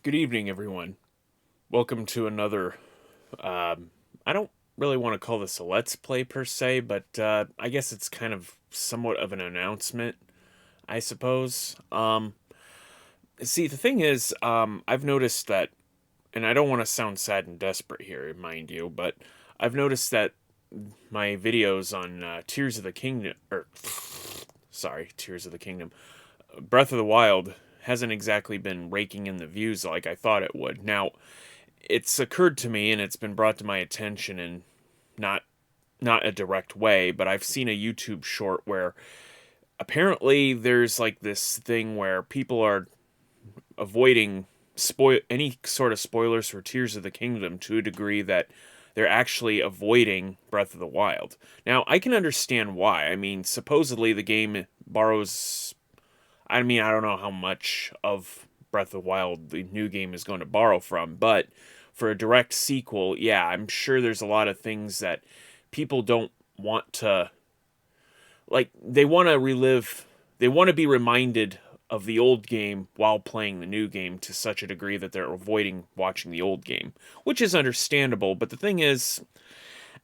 Good evening, everyone. Welcome to another. I don't really want to call this a Let's Play per se, but I guess it's kind of somewhat of an announcement, I suppose. See, the thing is, I've noticed that, and I don't want to sound sad and desperate here, mind you, but I've noticed that my videos on Tears of the Kingdom, or sorry, Tears of the Kingdom, Breath of the Wild hasn't exactly been raking in the views like I thought it would. Now, it's occurred to me and it's been brought to my attention in not not a direct way, but I've seen a YouTube short where apparently there's like this thing where people are avoiding any sort of spoilers for Tears of the Kingdom to a degree that they're actually avoiding Breath of the Wild. Now, I can understand why. I mean, supposedly the game borrows, I mean, I don't know how much of Breath of the Wild the new game is going to borrow from, but for a direct sequel, yeah, I'm sure there's a lot of things that people don't want to, like, they want to relive, they want to be reminded of the old game while playing the new game to such a degree that they're avoiding watching the old game, which is understandable. But the thing is,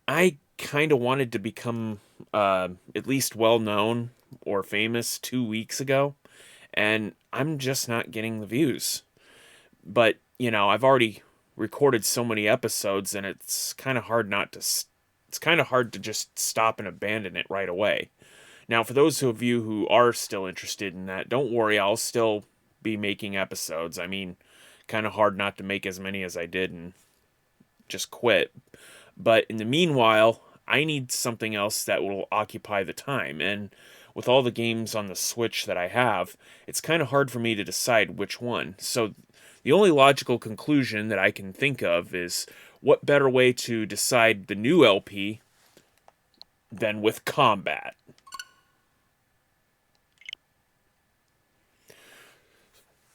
I kind of wanted to become at least well known or famous 2 weeks ago, and I'm just not getting the views. But, you know, I've already recorded so many episodes, and it's kind of hard not to. It's kind of hard to just stop and abandon it right away. Now, for those of you who are still interested in that, don't worry, I'll still be making episodes. I mean, kind of hard not to make as many as I did and just quit. But in the meanwhile, I need something else that will occupy the time. And with all the games on the Switch that I have, it's kind of hard for me to decide which one. So the only logical conclusion that I can think of is what better way to decide the new LP than with combat?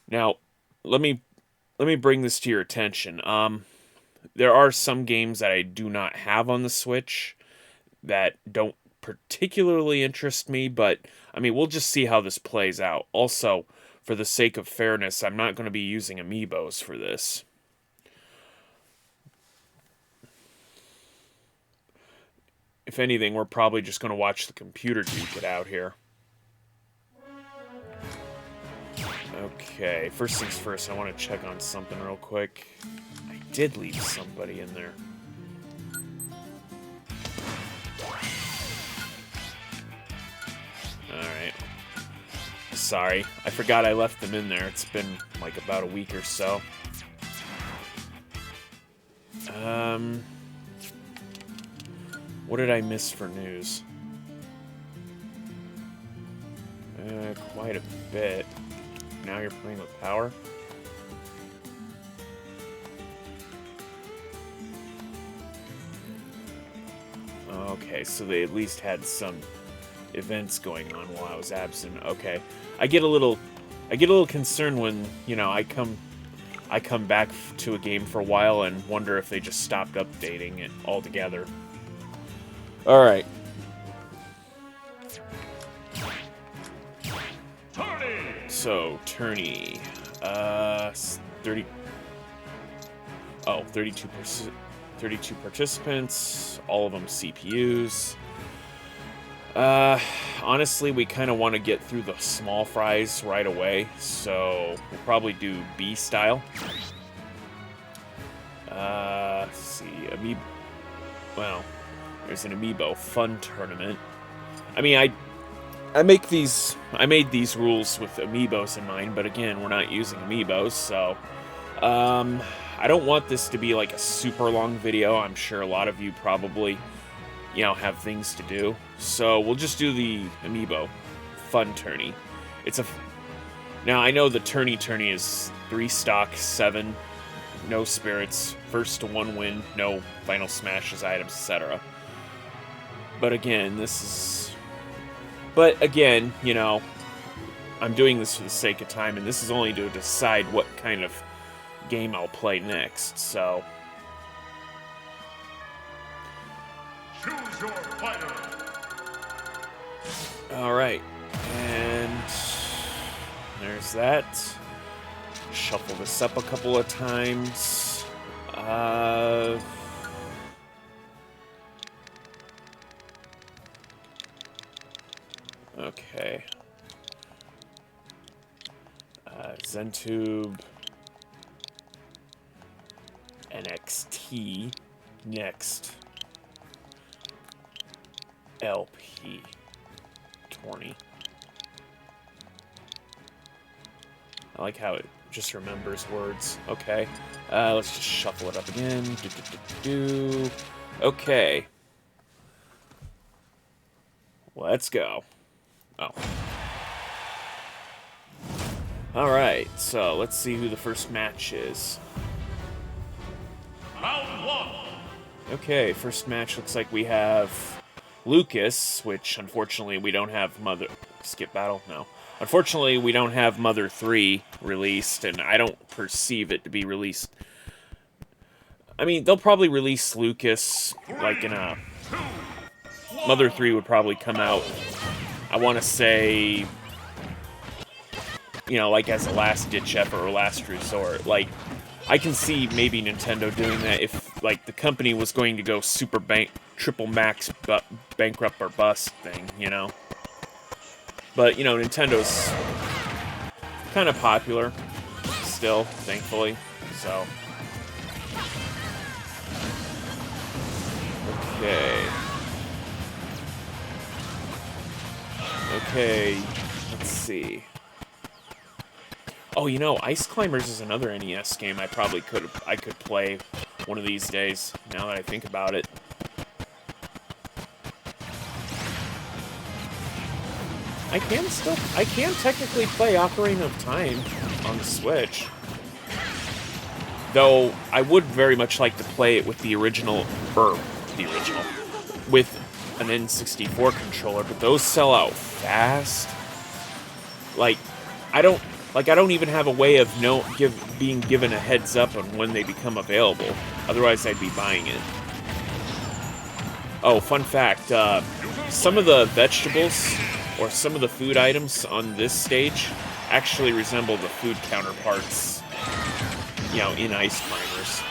Now, let me bring this to your attention. There are some games that I do not have on the Switch that don't particularly interest me, but I mean, we'll just see how this plays out. Also, for the sake of fairness, I'm not going to be using amiibos for this. If anything, we're probably just going to watch the computer duke it out here. Okay, first things first, I want to check on something real quick. I did leave somebody in there. Alright. Sorry, I forgot I left them in there. It's been like about a week or so. What did I miss for news? Quite a bit. Now you're playing with power? Okay, so they at least had some events going on while I was absent. Okay. I get a little concerned when, you know, I come back to a game for a while and wonder if they just stopped updating it altogether. All right. So, tourney, 32 participants, all of them CPUs. Honestly, we kind of want to get through the small fries right away, so we'll probably do B style. Let's see, Amiibo. Well, there's an Amiibo fun tournament. I mean, I made these rules with amiibos in mind, but again, we're not using amiibos, so I don't want this to be like a super long video. I'm sure a lot of you probably, you know, have things to do, so we'll just do the amiibo fun tourney. Now I know the tourney is 3 stock, 7 no spirits, first to 1 win, no final smashes, items, etc. But again, you know, I'm doing this for the sake of time, and this is only to decide what kind of game I'll play next, so. Choose your fighter. Alright, and there's that. Shuffle this up a couple of times. Okay. Zen-Tube. NXT. Next. LP. 20. I like how it just remembers words. Okay. Let's just shuffle it up again. Okay. Let's go. Oh. Alright, so let's see who the first match is. Round one. Okay, first match looks like we have Lucas, which unfortunately we don't have Mother... Skip battle? No. Unfortunately, we don't have Mother 3 released, and I don't perceive it to be released. I mean, they'll probably release Lucas, like in a... Mother 3 would probably come out, I want to say... You know, like as a last-ditch effort or last resort. Like, I can see maybe Nintendo doing that if, like, the company was going to go triple max bankrupt or bust thing, you know? But, you know, Nintendo's kind of popular still, thankfully, so... Okay, let's see. Oh, you know, Ice Climbers is another NES game I could play one of these days, now that I think about it. I can technically play Ocarina of Time on the Switch. Though, I would very much like to play it with with an N64 controller, but those sell out fast. Like, I don't even have a way of being given a heads up on when they become available. Otherwise, I'd be buying it. Oh, fun fact, some of the vegetables, or some of the food items on this stage, actually resemble the food counterparts, you know, in Ice Climbers.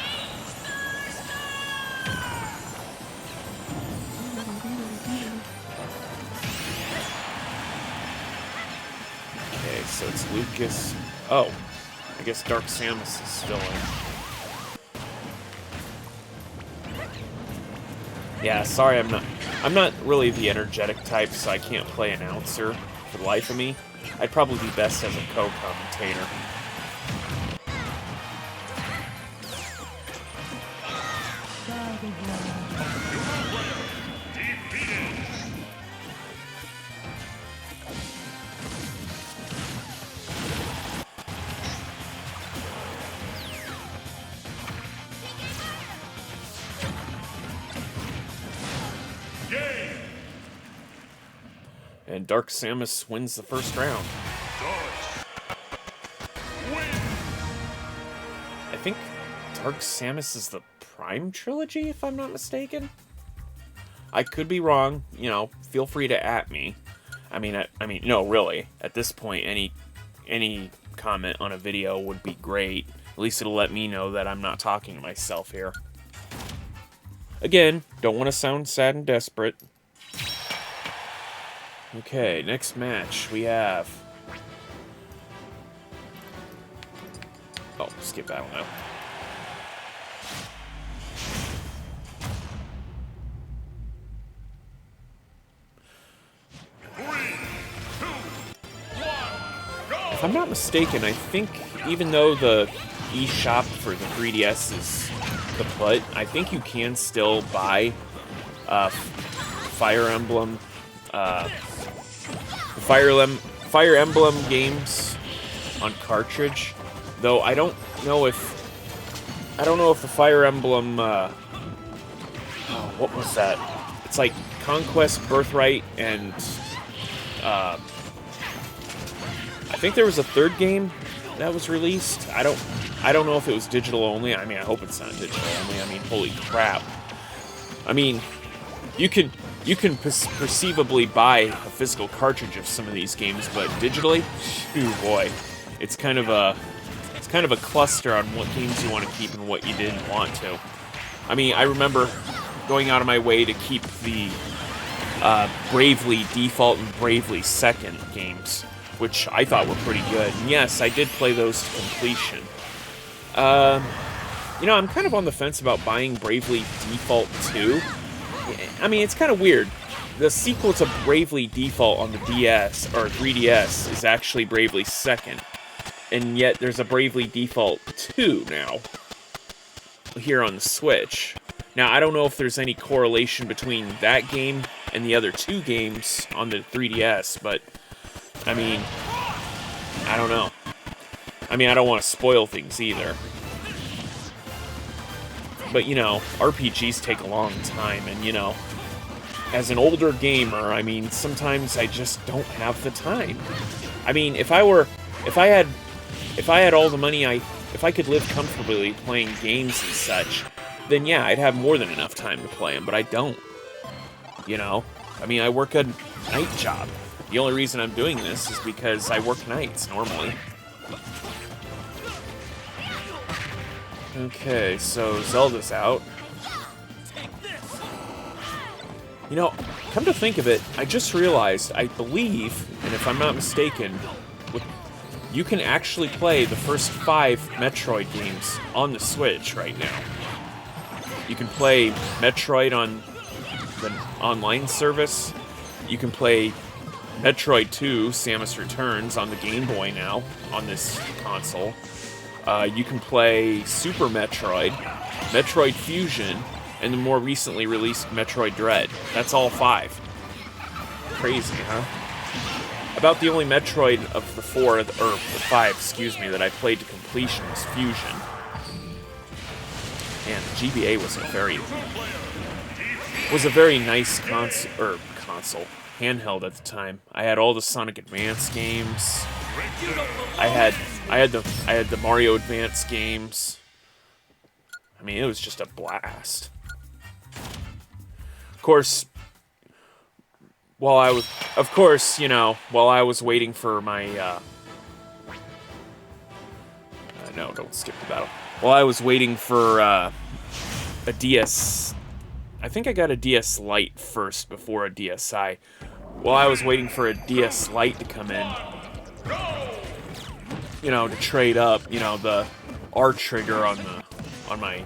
Okay, so it's Lucas. Oh, I guess Dark Samus is still in. Yeah, sorry, I'm not really the energetic type, so I can't play announcer for the life of me. I'd probably be best as a co-commentator. And Dark Samus wins the first round. I think Dark Samus is the Prime Trilogy, if I'm not mistaken. I could be wrong. You know, feel free to @me. I mean, no, really. At this point, any comment on a video would be great. At least it'll let me know that I'm not talking to myself here. Again, don't want to sound sad and desperate. Okay, next match we have... Oh, skip battle now. If I'm not mistaken, I think even though the eShop for the 3DS is kaput, I think you can still buy Fire Emblem games on cartridge. Though I don't know if the Fire Emblem what was that? It's like Conquest, Birthright, and I think there was a third game that was released. I don't know if it was digital only. I mean, I hope it's not digital only. I mean, holy crap. I mean, you can perceivably buy a physical cartridge of some of these games, but digitally, oh boy, it's kind of a it's kind of a cluster on what games you want to keep and what you didn't want to. I mean, I remember going out of my way to keep the Bravely Default and Bravely Second games, which I thought were pretty good. And yes, I did play those to completion. You know, I'm kind of on the fence about buying Bravely Default 2. I mean, it's kind of weird. The sequel to Bravely Default on the DS, or 3DS, is actually Bravely Second. And yet, there's a Bravely Default 2 now, here on the Switch. Now, I don't know if there's any correlation between that game and the other two games on the 3DS, but, I mean, I don't know. I mean, I don't want to spoil things either. But, you know, RPGs take a long time, and, you know, as an older gamer, I mean, sometimes I just don't have the time. I mean, if I had all the money, if I could live comfortably playing games and such, then yeah, I'd have more than enough time to play them, but I don't. You know? I mean, I work a night job. The only reason I'm doing this is because I work nights, normally. Okay, so Zelda's out. You know, come to think of it, I just realized, I believe, and if I'm not mistaken, you can actually play the first 5 Metroid games on the Switch right now. You can play Metroid on the online service. You can play Metroid 2, Samus Returns, on the Game Boy now, on this console. You can play Super Metroid, Metroid Fusion, and the more recently released Metroid Dread. That's all 5. Crazy, huh? About the only Metroid of the 5, excuse me, that I played to completion was Fusion. And the GBA was a very nice console, handheld at the time. I had all the Sonic Advance games. I had the Mario Advance games. I mean, it was just a blast. Of course, while I was waiting for my no, don't skip the battle. While I was waiting for a DS, I think I got a DS Lite first before a DSi. While I was waiting for a DS Lite to come in, you know, to trade up, you know, the R trigger on my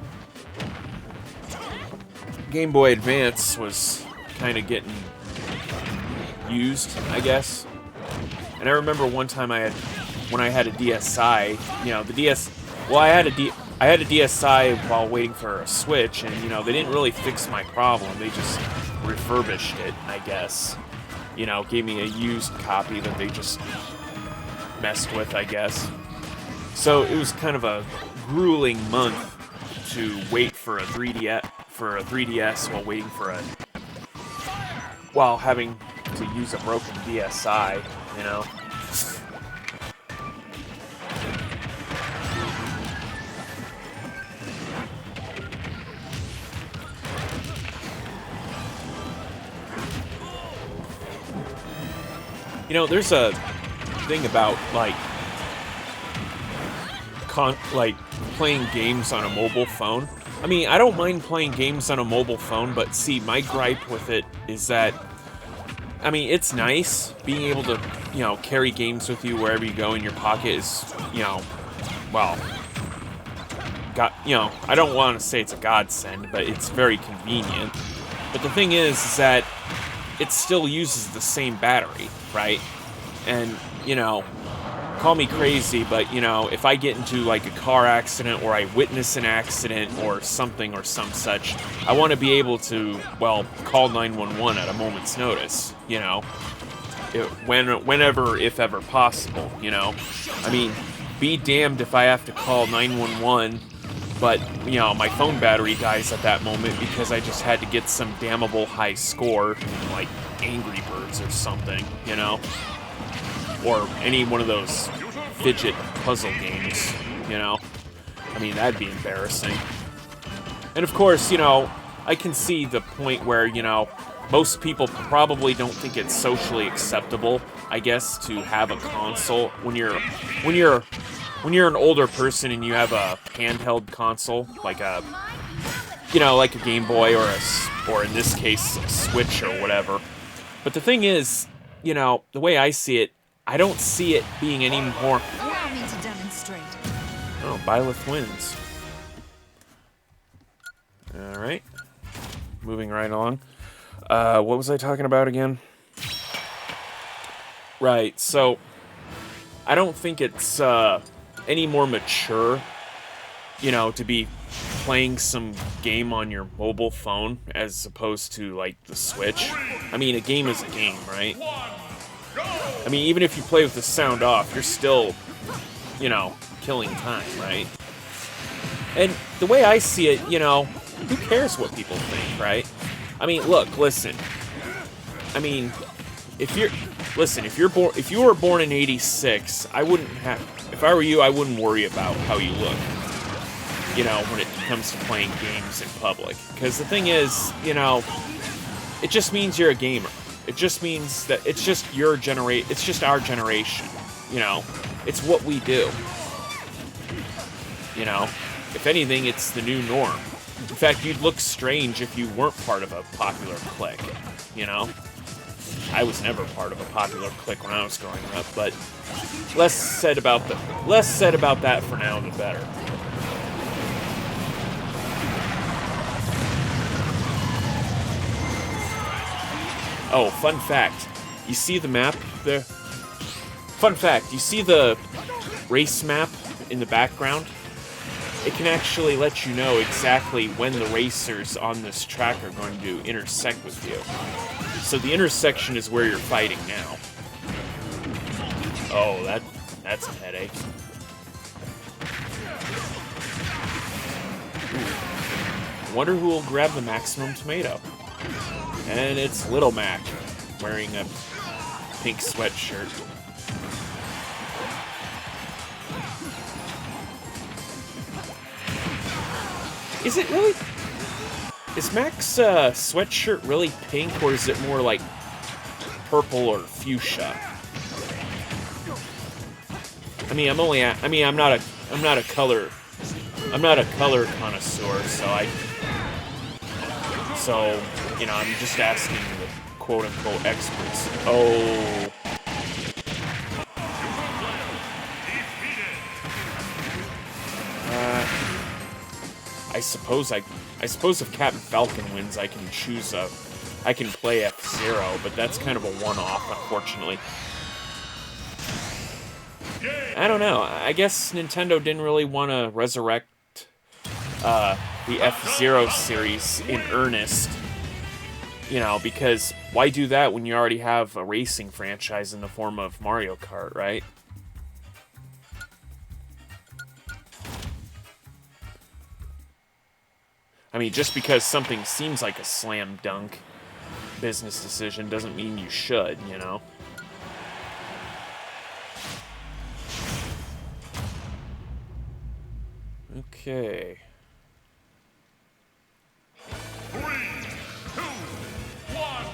Game Boy Advance was kind of getting used, I guess. And I remember one time when I had a DSi, you know, I had a DSi while waiting for a Switch, and, you know, they didn't really fix my problem. They just refurbished it, I guess. You know, gave me a used copy that they just messed with, I guess. So it was kind of a grueling month to wait for a 3DS while having to use a broken DSi, you know. You know, there's a thing about, like playing games on a mobile phone. I mean, I don't mind playing games on a mobile phone, but see, my gripe with it is that, I mean, it's nice being able to, you know, carry games with you wherever you go in your pocket is, you know, well, I don't want to say it's a godsend, but it's very convenient. But the thing is that it still uses the same battery, right? And, you know, call me crazy, but, you know, if I get into, like, a car accident or I witness an accident or something or some such, I want to be able to, well, call 911 at a moment's notice, you know, whenever, if ever possible, you know. I mean, be damned if I have to call 911, but, you know, my phone battery dies at that moment because I just had to get some damnable high score in, like, Angry Birds or something, you know? Or any one of those fidget puzzle games, you know? I mean, that'd be embarrassing. And of course, you know, I can see the point where, you know, most people probably don't think it's socially acceptable, I guess, to have a console when you're when you're an older person and you have a handheld console, like a, you know, like a Game Boy or in this case, a Switch or whatever. But the thing is, you know, the way I see it, I don't see it being any more. Allow me to demonstrate. Oh, Byleth wins. All right, moving right along. What was I talking about again? Right, so I don't think it's any more mature, you know, to be playing some game on your mobile phone as opposed to like the Switch. I mean, a game is a game, right? I mean, even if you play with the sound off, you're still, you know, killing time, right? And the way I see it, you know, who cares what people think, right? I mean, look, listen. I mean, if you were born in '86, I wouldn't have. If I were you, I wouldn't worry about how you look. You know, when it comes to playing games in public, because the thing is, you know, it just means you're a gamer. It just means that it's just it's just our generation. You know, it's what we do. You know, if anything, it's the new norm. In fact, you'd look strange if you weren't part of a popular clique, you know? I was never part of a popular clique when I was growing up, but less said about that for now, the better. Oh, fun fact. You see the map there? Fun fact, you see the race map in the background? It can actually let you know exactly when the racers on this track are going to intersect with you. So the intersection is where you're fighting now. Oh, that's a headache. Ooh. I wonder who will grab the maximum tomato. And it's Little Mac, wearing a pink sweatshirt. Is it really? Is Mac's sweatshirt really pink, or is it more like purple or fuchsia? I mean, I'm not a color connoisseur, so you know, I'm just asking the quote-unquote experts. Oh. I suppose if Captain Falcon wins, I can play F-Zero, but that's kind of a one-off, unfortunately. I don't know. I guess Nintendo didn't really want to resurrect the F-Zero series in earnest. You know, because why do that when you already have a racing franchise in the form of Mario Kart, right? I mean, just because something seems like a slam dunk business decision doesn't mean you should, you know? Okay. 3, 2, 1,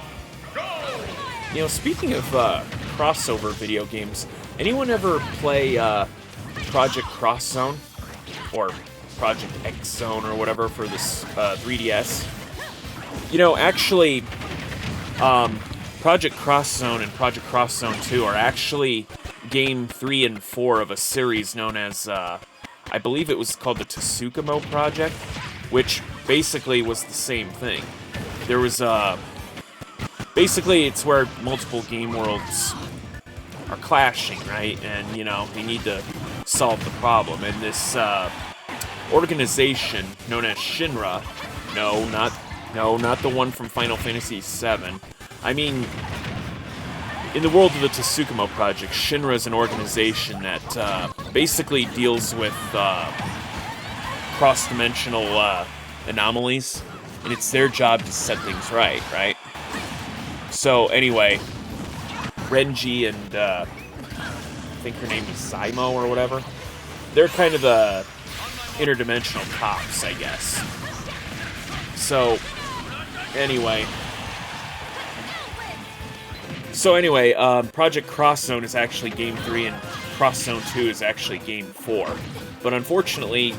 go! You know, speaking of crossover video games, anyone ever play Project Cross Zone? Or Project X Zone or whatever for this 3DS? You know, actually, Project Cross Zone and Project Cross Zone 2 are actually game 3 and 4 of a series known as, I believe it was called the Tsukumo Project, which basically was the same thing. There was, basically it's where multiple game worlds are clashing, right? And, you know, they need to solve the problem. And this, organization known as Shinra, not the one from Final Fantasy VII. I mean, in the world of the Tsukumo Project, Shinra is an organization that basically deals with cross-dimensional anomalies, and it's their job to set things right? So anyway, Renji and I think her name is Saimo or whatever, they're kind of the interdimensional cops, I guess. So anyway, Project Cross Zone is actually game 3 and Cross Zone 2 is actually Game 4. But unfortunately,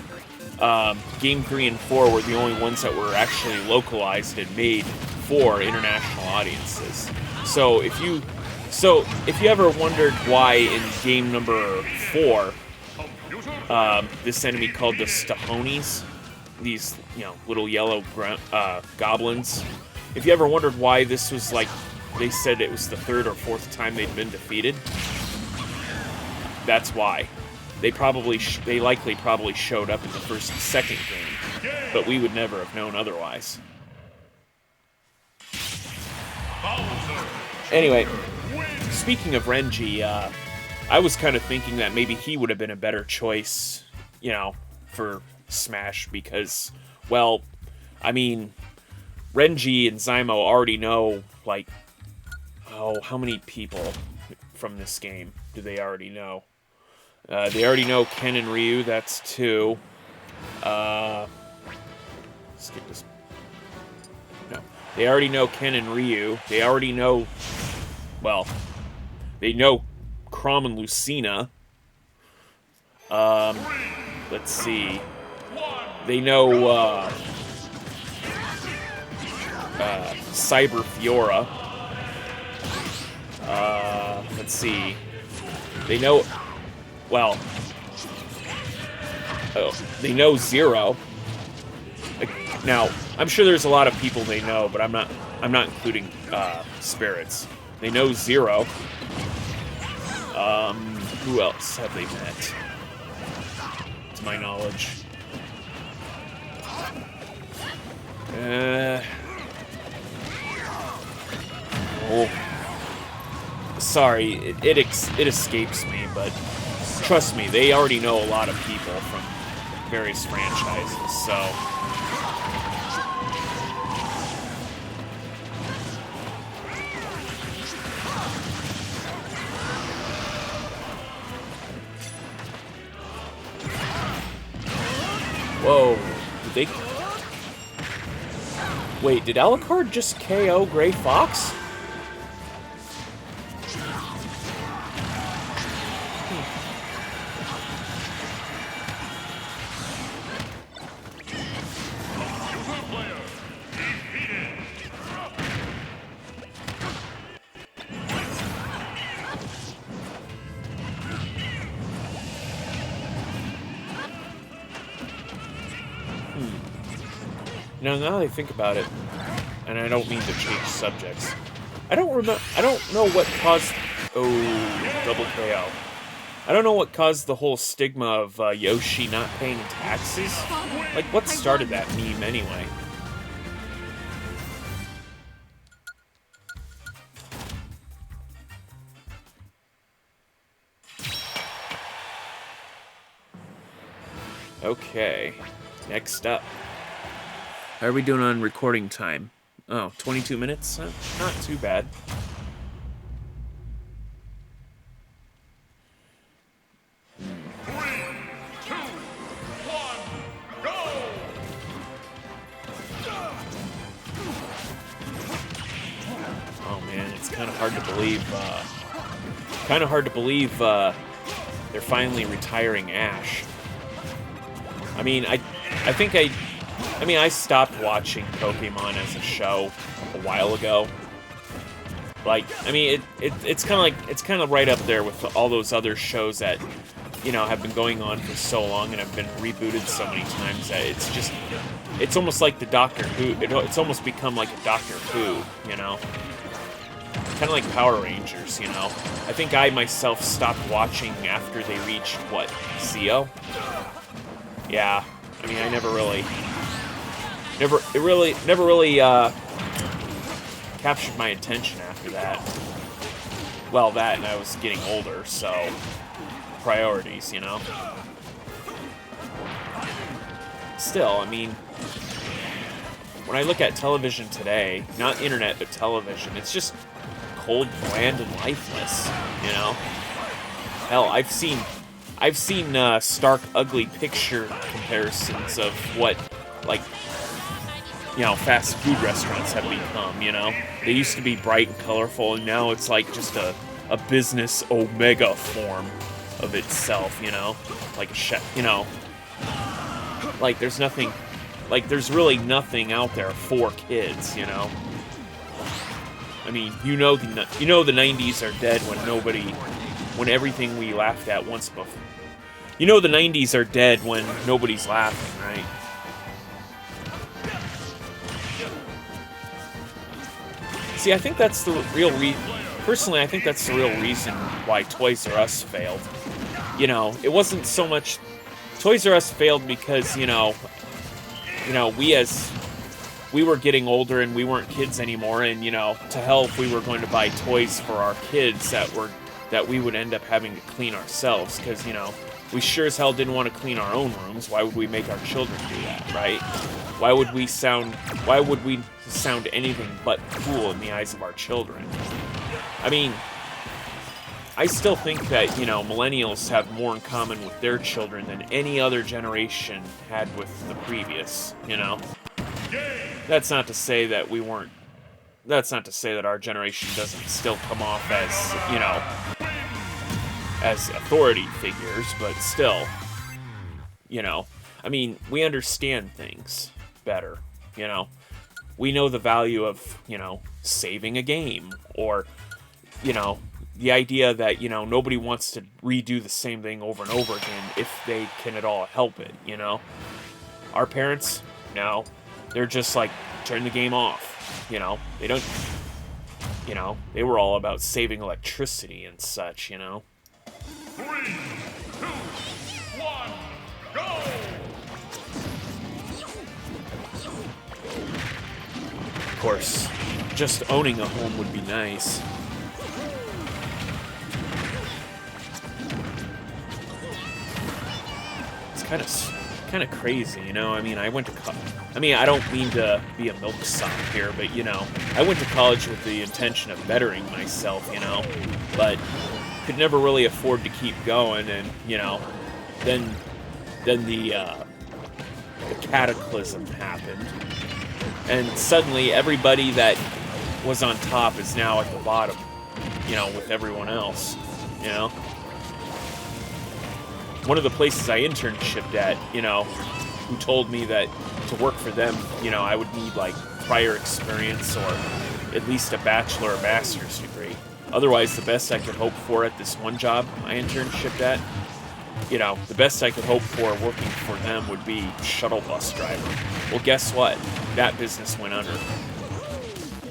Game 3 and 4 were the only ones that were actually localized and made for international audiences. So if you ever wondered why in game number 4, this enemy called the Stahonis, these little yellow goblins, if you ever wondered why this was like, they said it was the 3rd or 4th time they'd been defeated, that's why. They likely showed up in the 1st and 2nd game, but we would never have known otherwise. Anyway, speaking of Renji, I was kind of thinking that maybe he would have been a better choice, for Smash because, well, I mean, Renji and Zymo already know, like, how many people from this game do they already know? They already know Ken and Ryu, that's 2. Skip this. No. They already know Ken and Ryu. They already know, well, they know Chrom and Lucina. Let's see. They know, Cyber Fiora. Let's see. They know, well, they know Zero. Now, I'm sure there's a lot of people they know, but I'm not including Spirits. They know Zero. Who else have they met? To my knowledge. Sorry, it escapes me, but trust me, they already know a lot of people from various franchises, so. Whoa, did they... Wait, did Alucard just KO Gray Fox? Now that I think about it, and I don't mean to change subjects, I don't know what caused... Oh, double KO. I don't know what caused the whole stigma of Yoshi not paying taxes. Like, what started that meme anyway? Okay, next up. How are we doing on recording time? Oh, 22 minutes? Not too bad. Oh man, it's kind of hard to believe, they're finally retiring Ash. I mean, I stopped watching Pokemon as a show a while ago. Like, I mean, it's kind of right up there with all those other shows that, have been going on for so long and have been rebooted so many times that it's almost like the Doctor Who. It's almost become like a Doctor Who, Kind of like Power Rangers, I think I myself stopped watching after they reached, what, Zeo? Yeah, I mean, I never really captured my attention after that. Well, that and I was getting older, so priorities, Still, I mean, when I look at television today, not internet, but television, it's just cold, bland, and lifeless, Hell, I've seen stark, ugly picture comparisons of what, like, fast food restaurants have become, They used to be bright and colorful, and now it's like just a business omega form. of itself, you know? Like you know, like there's nothing, like there's really nothing out there for kids, you know? I mean, you know the 90s are dead when everything we laughed at once before. You know the 90s are dead when nobody's laughing, right? See, I think that's the real personally, I think that's the real reason why Toys R Us failed. You know, it wasn't so much Toys R Us failed because, you know, we were getting older and we weren't kids anymore, and, you know, to hell if we were going to buy toys for our kids that we would end up having to clean ourselves, because, you know, we sure as hell didn't want to clean our own rooms. Why would we make our children do that, right? Why would we sound anything but cool in the eyes of our children? I mean, I still think that, you know, millennials have more in common with their children than any other generation had with the previous, you know? That's not to say that that's not to say that our generation doesn't still come off as, you know, as authority figures, but still, you know, I mean, we understand things better, you know? We know the value of, you know, saving a game, or, you know, the idea that, you know, nobody wants to redo the same thing over and over again if they can at all help it, you know? Our parents, no, they're just like, turn the game off, you know? They don't, you know, they were all about saving electricity and such, you know? 3, 2, 1, go! Of course, just owning a home would be nice. It's kind of crazy, you know? I mean, I don't mean to be a milksop here, but, you know, I went to college with the intention of bettering myself, you know? But could never really afford to keep going, and, you know, then the cataclysm happened, and suddenly everybody that was on top is now at the bottom, you know, with everyone else, you know? One of the places I internshiped at, you know, who told me that to work for them, you know, I would need, like, prior experience or at least a bachelor or master's degree. Otherwise, the best I could hope for at this one job I internshiped at, you know, the best I could hope for working for them would be shuttle bus driver. Well, guess what? That business went under.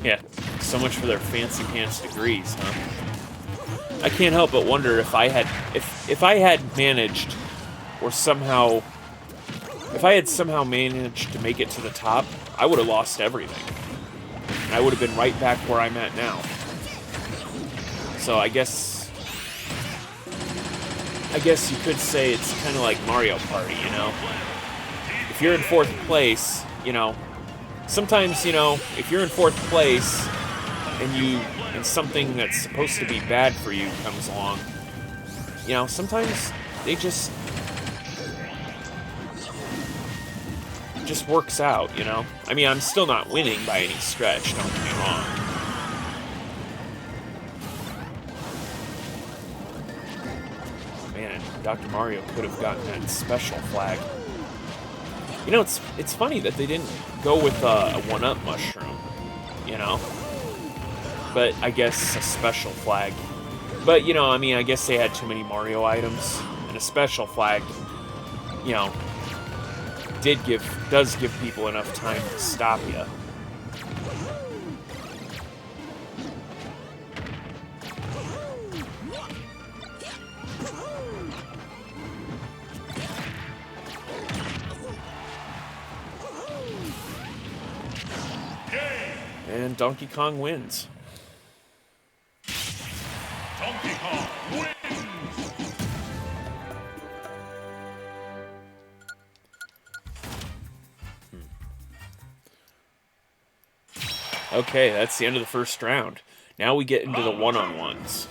Yeah, so much for their fancy pants degrees, huh? I can't help but wonder if I had managed, or somehow, if I had somehow managed to make it to the top, I would have lost everything. And I would have been right back where I'm at now. So I guess you could say it's kind of like Mario Party, you know? If you're in 4th place, you know, sometimes, you know, if you're in 4th place and something that's supposed to be bad for you comes along, you know, sometimes they just works out, you know? I mean, I'm still not winning by any stretch, don't get me wrong. Man, Dr. Mario could have gotten that special flag. You know, it's funny that they didn't go with a 1-up mushroom, you know? But I guess a special flag. But, you know, I mean, I guess they had too many Mario items, and a special flag, you know, does give people enough time to stop you. And Donkey Kong wins. Donkey Kong wins! Okay, that's the end of the first round. Now we get into the one-on-ones.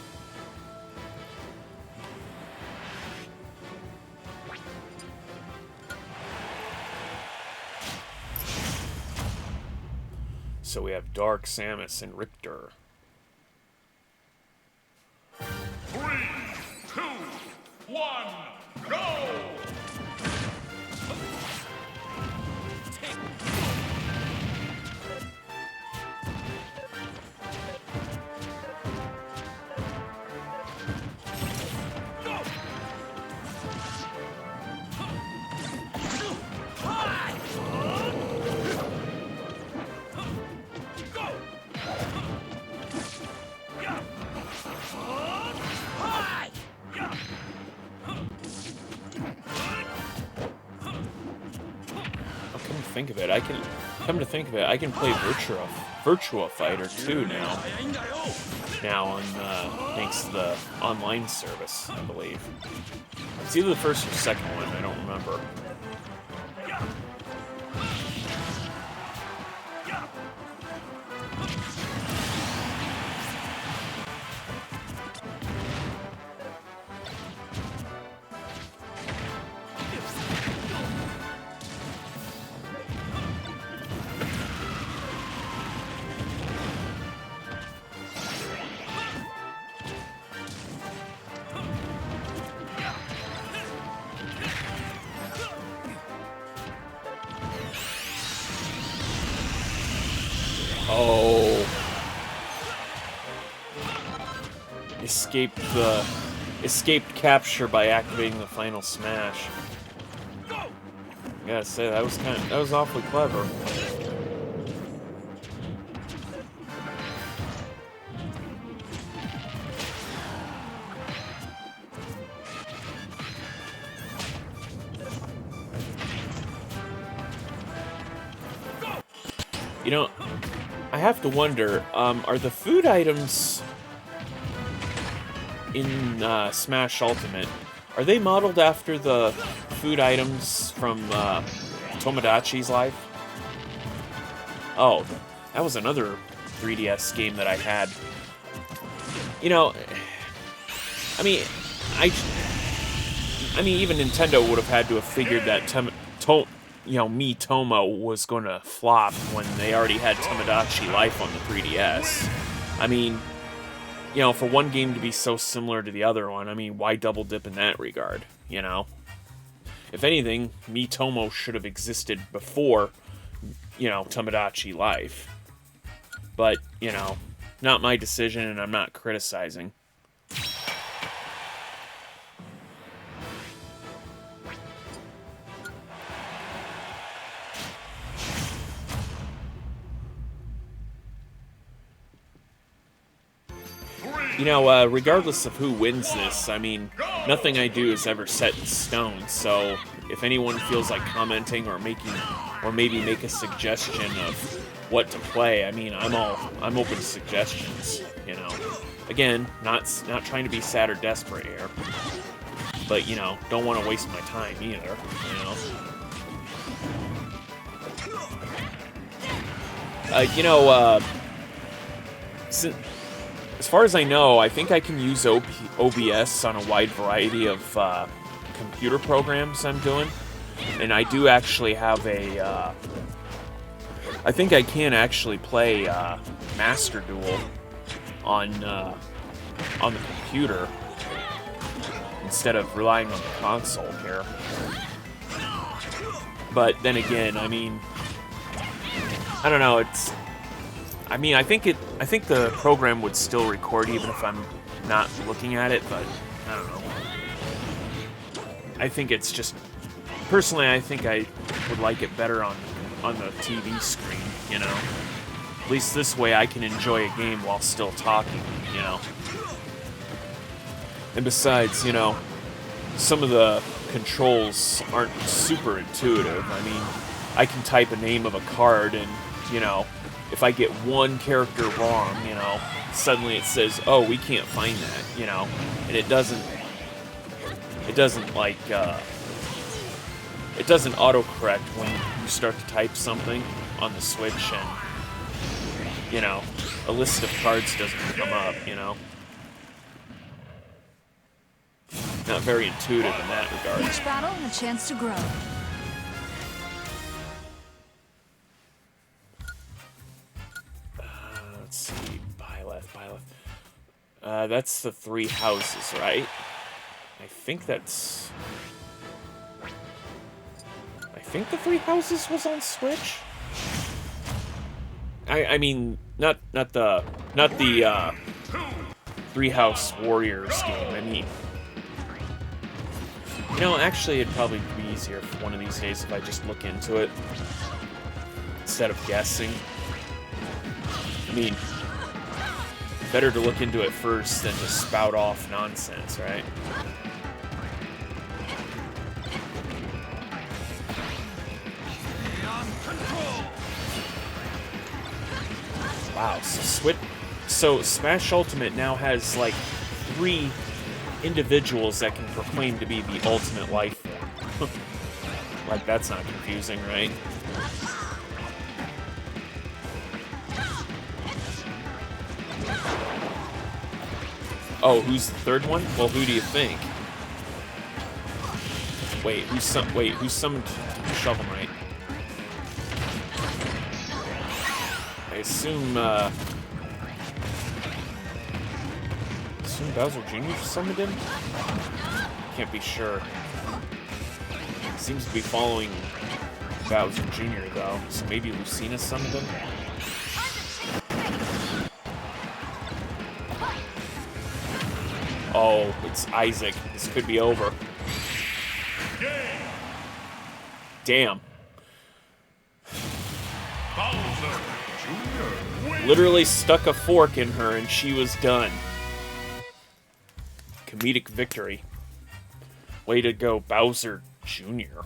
So we have Dark, Samus, and Richter. 3, 2, 1, think of it, I can play Virtua Fighter 2 now. Now on thanks to the online service, I believe. It's either the first or second one, I don't remember. Oh. Escaped capture by activating the final smash. I gotta say, that was awfully clever. You know, I have to wonder, are the food items in Smash Ultimate, are they modeled after the food items from Tomodachi's Life? Oh, that was another 3DS game that I had. You know, I mean, even Nintendo would have had to have figured that Miitomo was going to flop when they already had Tomodachi Life on the 3DS. I mean, you know, for one game to be so similar to the other one, I mean, why double dip in that regard, you know? If anything, Miitomo should have existed before, you know, Tomodachi Life. But, you know, not my decision, and I'm not criticizing. You know, regardless of who wins this, I mean, nothing I do is ever set in stone, so if anyone feels like commenting or maybe make a suggestion of what to play, I mean, I'm open to suggestions, you know. Again, not trying to be sad or desperate here, but, you know, don't want to waste my time either, you know. As far as I know, I think I can use OBS on a wide variety of computer programs I'm doing, and I do actually have a. I think I can actually play Master Duel on the computer instead of relying on the console here. But then again, I mean, I don't know. I mean, I think the program would still record even if I'm not looking at it, but I don't know. I think it's just, personally, I think I would like it better on the TV screen, you know. At least this way I can enjoy a game while still talking, you know. And besides, you know, some of the controls aren't super intuitive. I mean, I can type a name of a card and, you know, if I get one character wrong, you know, suddenly it says, "Oh, we can't find that," you know, and it doesn't like, it doesn't autocorrect when you start to type something on the Switch, and, you know, a list of cards doesn't come up, you know. Not very intuitive in that regard. Each battle, a chance to grow. Let's see, buy left. That's the 3 houses, right? I think the 3 houses was on Switch. I mean, not the 3 House Warriors game. I mean, you know, actually, it'd probably be easier for one of these days if I just look into it instead of guessing. I mean, better to look into it first than to spout off nonsense, right? Wow, so Smash Ultimate now has like 3 individuals that can proclaim to be the ultimate life form. Like, that's not confusing, right? Oh, who's the third one? Well, who do you think? Wait, who summoned Shovel Knight? I assume Bowser Jr. summoned him? Can't be sure. Seems to be following Bowser Jr. though, so maybe Lucina summoned him? Oh, it's Isaac. This could be over. Damn. Bowser Jr. wins. Literally stuck a fork in her and she was done. Comedic victory. Way to go, Bowser Jr.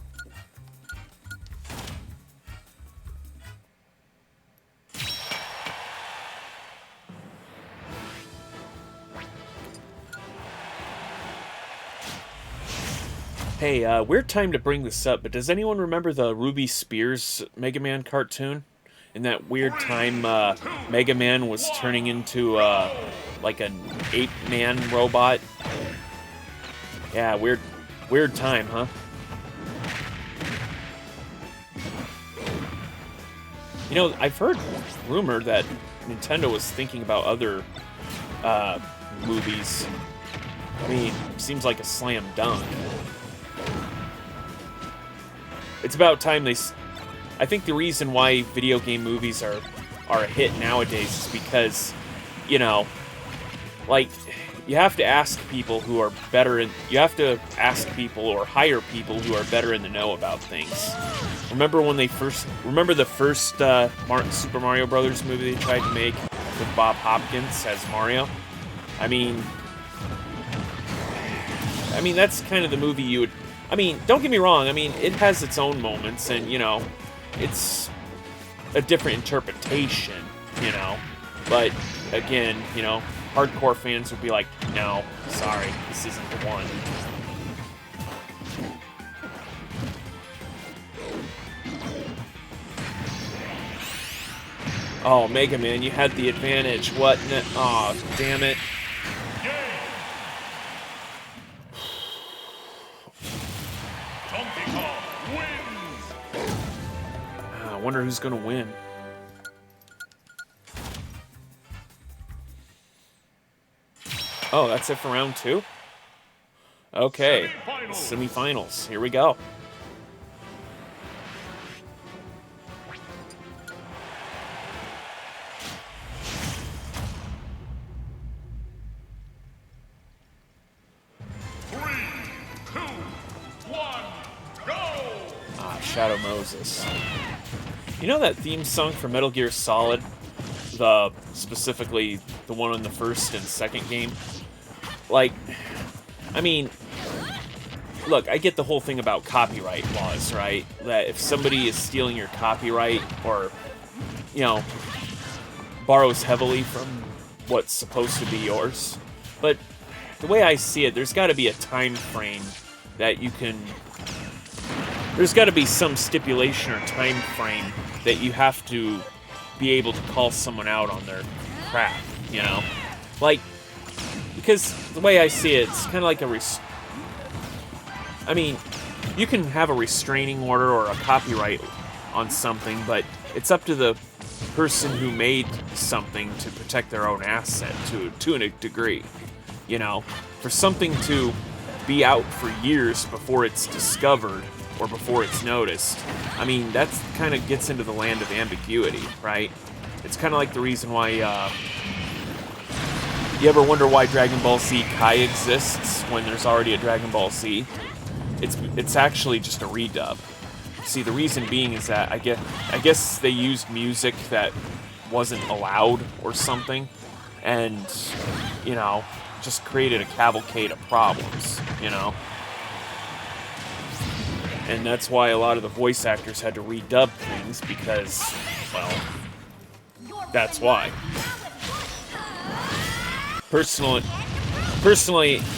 Hey, weird time to bring this up, but does anyone remember the Ruby Spears Mega Man cartoon? In that weird time, Mega Man was turning into, like an ape-man robot? Yeah, weird time, huh? You know, I've heard rumor that Nintendo was thinking about other, movies. I mean, seems like a slam dunk. It's about time they... I think the reason why video game movies are a hit nowadays is because, you know, like, you have to ask people who are better in... You have to ask people or hire people who are better in the know about things. Remember when they first... Remember the first Super Mario Brothers movie they tried to make with Bob Hopkins as Mario? I mean, that's kind of the movie you would... I mean, don't get me wrong, I mean, it has its own moments, and, you know, it's a different interpretation, you know, but, again, you know, hardcore fans would be like, no, sorry, this isn't the one. Oh, Mega Man, you had the advantage, what? Aw, oh, damn it. I wonder who's gonna win. Oh, that's it for round 2? Okay, semifinals. Here we go. Shadow Moses. You know that theme song for Metal Gear Solid? Specifically the one on the first and second game? Like, I mean, look, I get the whole thing about copyright laws, right? That if somebody is stealing your copyright or, you know, borrows heavily from what's supposed to be yours. But the way I see it, there's got to be a time frame that you can... There's got to be some stipulation or time frame that you have to be able to call someone out on their crap, you know? Like, because the way I see it, it's kind of like I mean, you can have a restraining order or a copyright on something, but it's up to the person who made something to protect their own asset to a degree, you know? For something to be out for years before it's discovered or before it's noticed, I mean, that kind of gets into the land of ambiguity, right? It's kind of like the reason why, you ever wonder why Dragon Ball Z Kai exists when there's already a Dragon Ball Z? It's actually just a redub. See, the reason being is that I guess they used music that wasn't allowed or something, and, you know, just created a cavalcade of problems, you know? And that's why a lot of the voice actors had to redub things, because, well, That's why. Personally,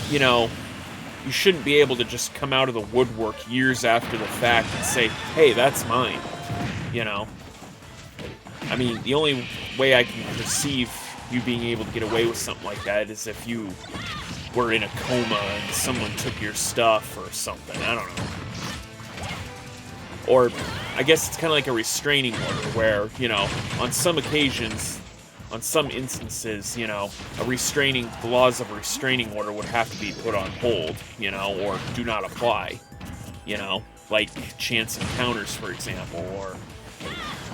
you know, you shouldn't be able to just come out of the woodwork years after the fact and say, hey, that's mine, you know? I mean, the only way I can perceive you being able to get away with something like that is if you were in a coma and someone took your stuff or something, I don't know. Or, I guess it's kind of like a restraining order where, you know, on some occasions, on some instances, you know, the laws of a restraining order would have to be put on hold, you know, or do not apply, you know, like chance encounters, for example,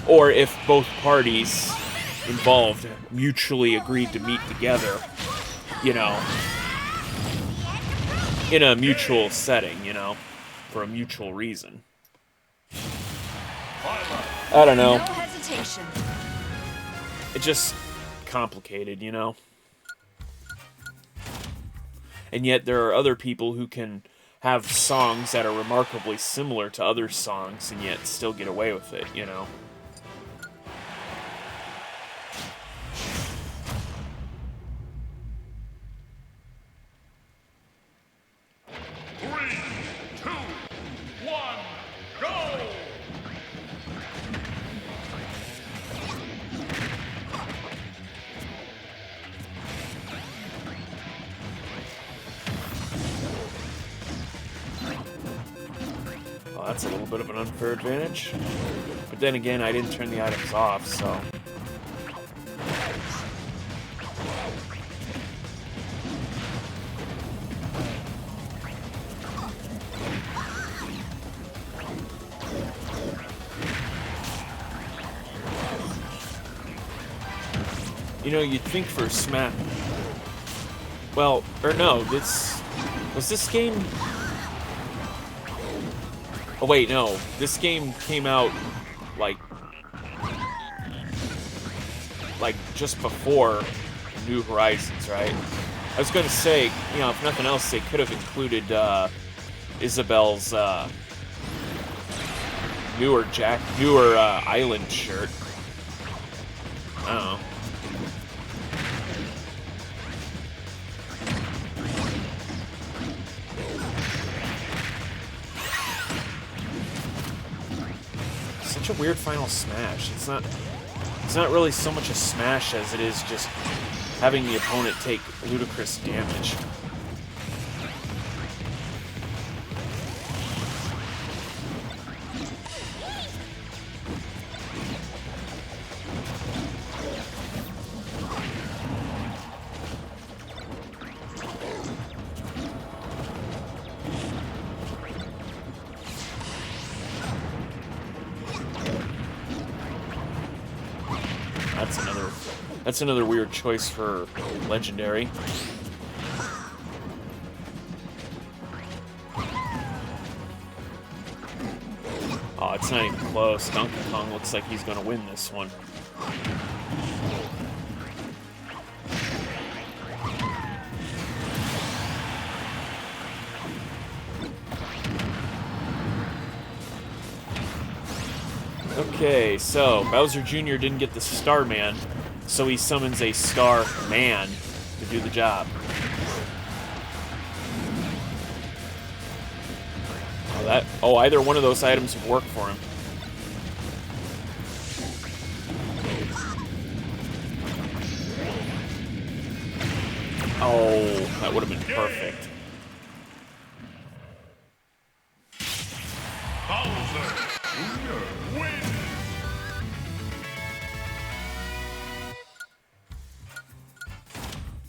or if both parties involved mutually agreed to meet together, you know, in a mutual setting, you know, for a mutual reason. I don't know. No hesitation. It's just complicated, you know? And yet there are other people who can have songs that are remarkably similar to other songs and yet still get away with it, you know? Three, two, one, go! Well, that's a little bit of an unfair advantage. But then again, I didn't turn the items off, so... You know, you'd think for Smash... Well, or no, was this game... Oh wait, no. This game came out, like just before New Horizons, right? I was gonna say, you know, if nothing else, they could have included, Isabelle's, newer island shirt. I don't know. Such a weird final smash. It's not really so much a smash as it is just having the opponent take ludicrous damage. That's another weird choice for legendary. Oh, it's not even close. Donkey Kong looks like he's gonna win this one. Okay, so Bowser Jr. didn't get the Starman, so he summons a Star Man to do the job. Either one of those items would work for him. Oh, that would have been perfect. Bowser Jr. wins!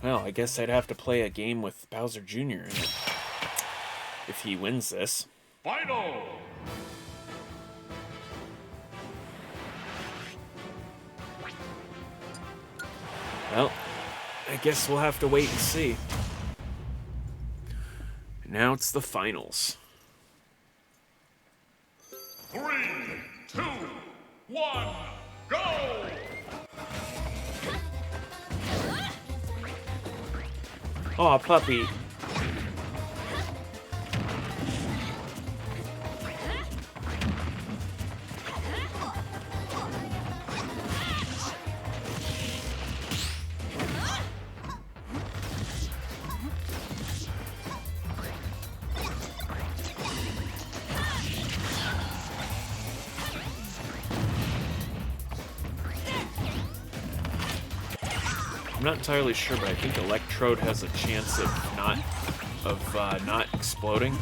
Well, I guess I'd have to play a game with Bowser Jr. in it if he wins this. Final! Well, I guess we'll have to wait and see. Now it's the finals. 3, 2, 1, go! Aw, puppy. I'm not entirely sure, but I think Electrode has a chance of not exploding.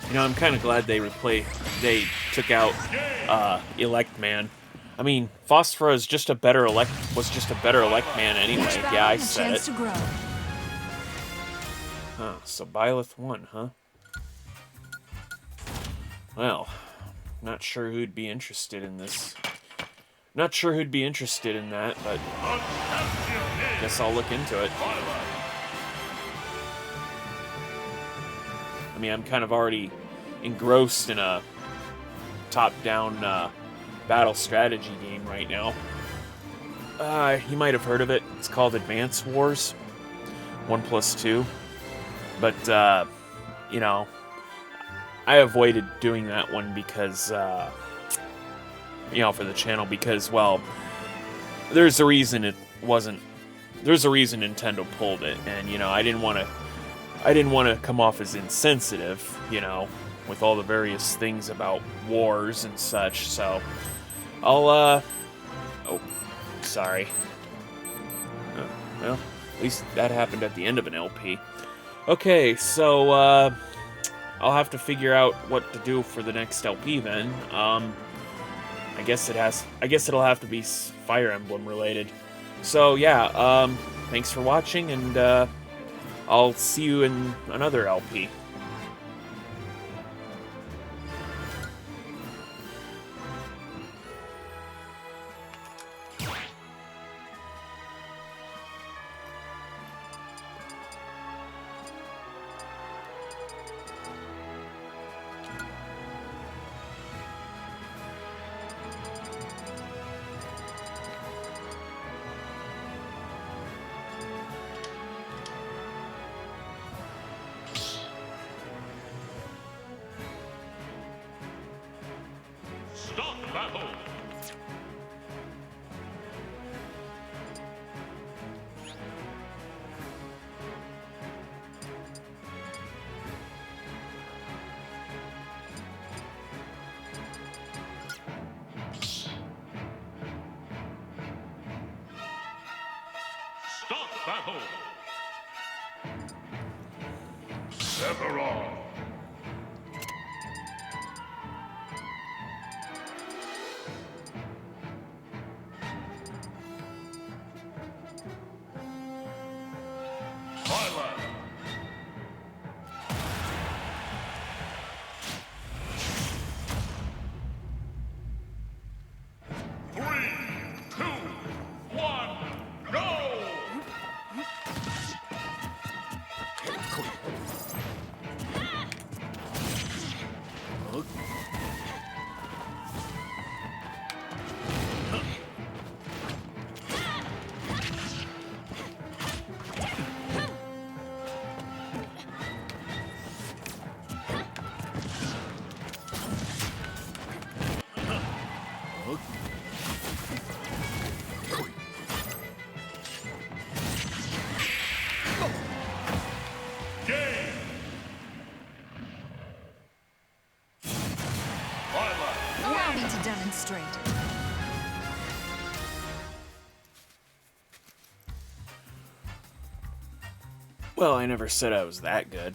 You know, I'm kind of glad they took out Elect Man. I mean, Phosphora is just a better Elect Man anyway. Each Yeah, I battle, a said chance it. to grow. Huh, so Byleth won, huh? Well, not sure who'd be interested in this. Not sure who'd be interested in that, but guess I'll look into it. I mean, I'm kind of already engrossed in a top-down battle strategy game right now. You might have heard of it. It's called Advance Wars 1+2. But, you know, I avoided doing that one because, you know, for the channel because, well, there's a reason Nintendo pulled it, and, you know, I didn't want to come off as insensitive, you know, with all the various things about wars and such, so I'll, oh, sorry. Well, at least that happened at the end of an LP. Okay, so, I'll have to figure out what to do for the next LP then. I guess it'll have to be Fire Emblem related. So, yeah, thanks for watching, and, I'll see you in another LP. Stop battle. Stop battle. Sephiroth. Twilight. 3, 2, 1, go! Game! Twilight. Allow me to demonstrate. Well, I never said I was that good.